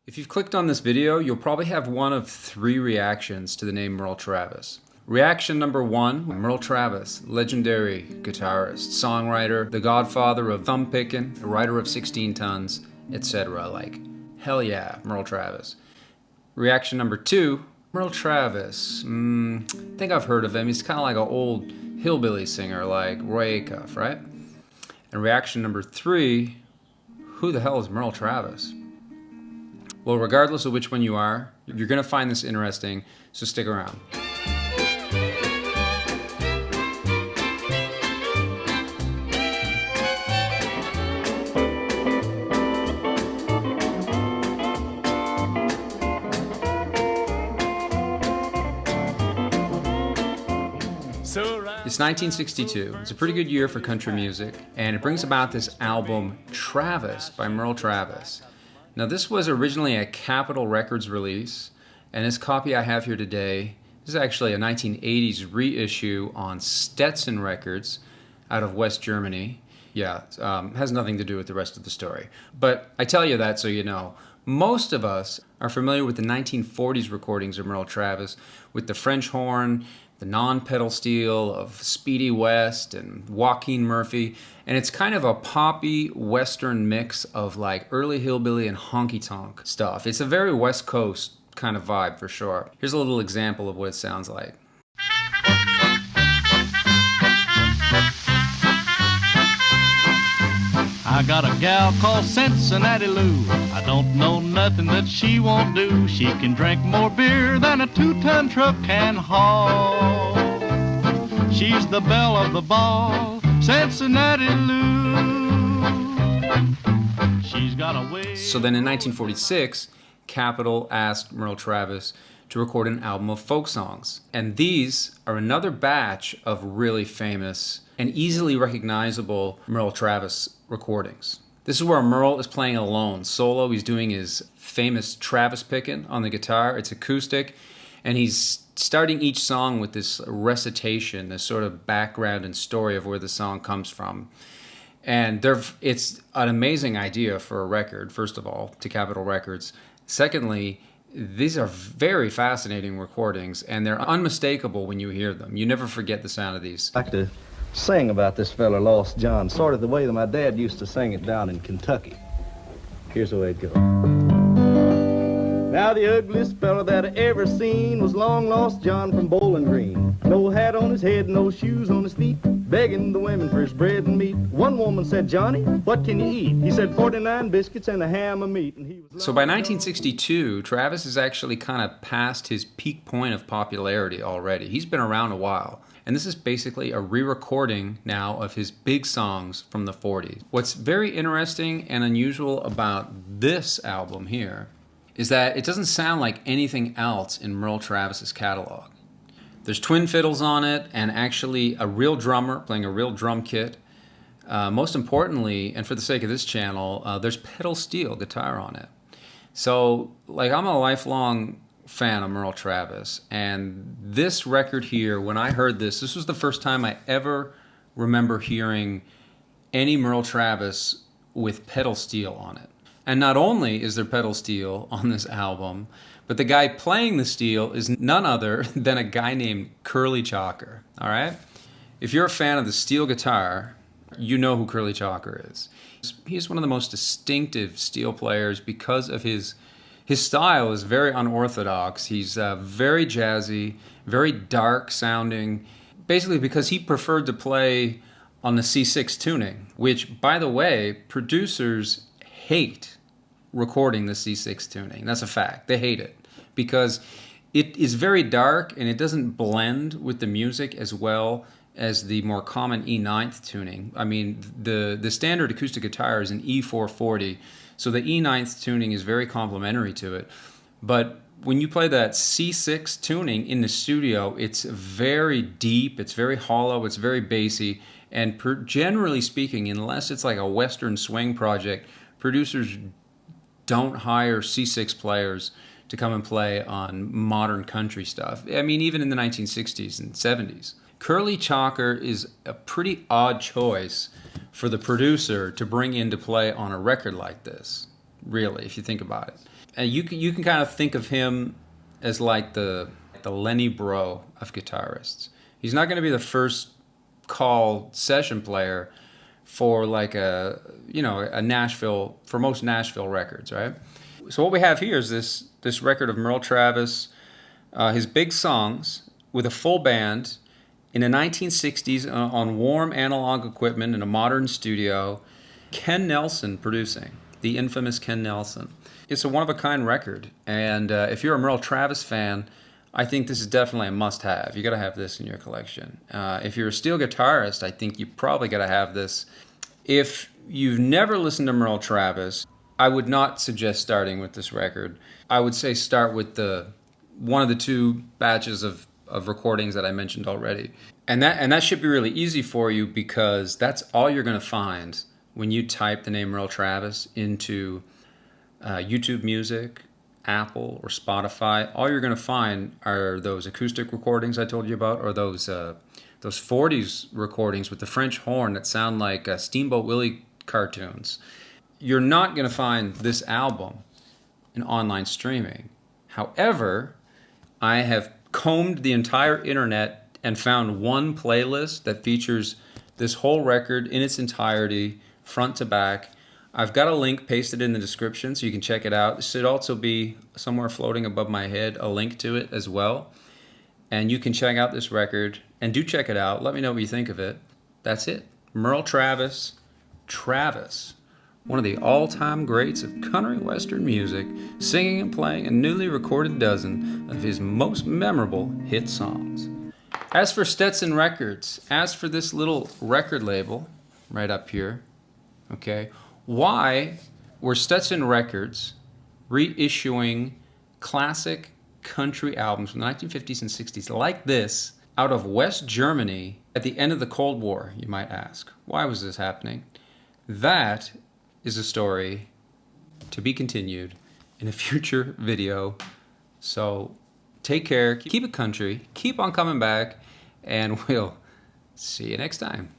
If you've clicked on this video, you'll probably have one of three reactions to the name Merle Travis. Reaction number one, Merle Travis, legendary guitarist, songwriter, the godfather of thumb picking, a writer of 16 tons, etc. Like, hell yeah, Merle Travis. Reaction number two, Merle Travis. I think I've heard of him. He's kind of like an old hillbilly singer like Roy Acuff, right? And reaction number three, who the hell is Merle Travis? Well, regardless of which one you are, you're going to find this interesting, so stick around. It's 1962. It's a pretty good year for country music, and it brings about this album, Travis, by Merle Travis. Now, this was originally a Capitol Records release, and this copy I have here today is actually a 1980s reissue on Stetson Records out of West Germany. Yeah, has nothing to do with the rest of the story. But I tell you that so you know. Most of us are familiar with the 1940s recordings of Merle Travis, with the French horn, the non-pedal steel of Speedy West and Joaquin Murphy, and it's kind of a poppy western mix of like early hillbilly and honky-tonk stuff. It's a very West Coast kind of vibe for sure. Here's a little example of what it sounds like. I got a gal called Cincinnati Lou. I don't know nothing that she won't do. She can drink more beer than a 2-ton truck can haul. She's the belle of the ball, Cincinnati Lou. She's got a way. So then in 1946, Capitol asked Merle Travis to record an album of folk songs. And these are another batch of really famous and easily recognizable Merle Travis recordings. This is where Merle is playing alone, solo. He's doing his famous Travis picking on the guitar. It's acoustic, and he's starting each song with this recitation, this sort of background and story of where the song comes from. And it's an amazing idea for a record, first of all, to Capitol Records. Secondly, these are very fascinating recordings, and they're unmistakable when you hear them. You never forget the sound of these. I like to sing about this fella, Lost John, sort of the way that my dad used to sing it down in Kentucky. Here's the way it goes. Now the ugliest fella that I ever seen was long lost John from Bowling Green. No hat on his head, no shoes on his feet, begging the women for his bread and meat. One woman said, "Johnny, what can you eat?" He said, 49 biscuits and a ham of meat. And he was so by 1962, Travis is actually kind of past his peak point of popularity already. He's been around a while. And this is basically a re-recording now of his big songs from the 40s. What's very interesting and unusual about this album here is that it doesn't sound like anything else in Merle Travis's catalog. There's twin fiddles on it, and actually a real drummer playing a real drum kit. Most importantly, and for the sake of this channel, there's pedal steel guitar on it. So, like, I'm a lifelong fan of Merle Travis, and this record here, when I heard this was the first time I ever remember hearing any Merle Travis with pedal steel on it. And not only is there pedal steel on this album, but the guy playing the steel is none other than a guy named Curly Chalker, all right? If you're a fan of the steel guitar, you know who Curly Chalker is. He's one of the most distinctive steel players because of his style is very unorthodox. He's very jazzy, very dark sounding, basically because he preferred to play on the C6 tuning, which, by the way, producers hate recording the C6 tuning. That's a fact. They hate it because it is very dark and it doesn't blend with the music as well as the more common E9th tuning. I mean, the standard acoustic guitar is an E440, so the E9th tuning is very complementary to it. But when you play that C6 tuning in the studio, it's very deep, it's very hollow, it's very bassy, and generally speaking, unless it's like a Western swing project, producers don't hire C6 players to come and play on modern country stuff. I mean, even in the 1960s and 70s. Curly Chalker is a pretty odd choice for the producer to bring into play on a record like this, really, if you think about it. And you can kind of think of him as like the Lenny Bro of guitarists. He's not going to be the first call session player for like a Nashville, for most Nashville records, right? So what we have here is this record of Merle Travis, his big songs with a full band in the 1960s on warm analog equipment in a modern studio. Ken Nelson producing, the infamous Ken Nelson. It's a one-of-a-kind record, and if you're a Merle Travis fan, I think this is definitely a must-have. You got to have this in your collection. If you're a steel guitarist, I think you probably got to have this. If you've never listened to Merle Travis, I would not suggest starting with this record. I would say start with one of the two batches of recordings that I mentioned already. And that should be really easy for you, because that's all you're going to find when you type the name Merle Travis into YouTube Music, Apple, or Spotify. All you're going to find are those acoustic recordings I told you about, or those 40s recordings with the French horn that sound like Steamboat Willie cartoons. You're not going to find this album in online streaming. However, I have combed the entire internet and found one playlist that features this whole record in its entirety, front to back. I've got a link pasted in the description so you can check it out. There should also be somewhere floating above my head a link to it as well. And you can check out this record, and do check it out. Let me know what you think of it. That's it. Merle Travis, Travis, one of the all-time greats of country western music, singing and playing a newly recorded dozen of his most memorable hit songs. As for Stetson Records, as for this little record label right up here, okay, why were Stetson Records reissuing classic country albums from the 1950s and 60s like this out of West Germany at the end of the Cold War, you might ask? Why was this happening? That is a story to be continued in a future video. So take care, keep it country, keep on coming back, and we'll see you next time.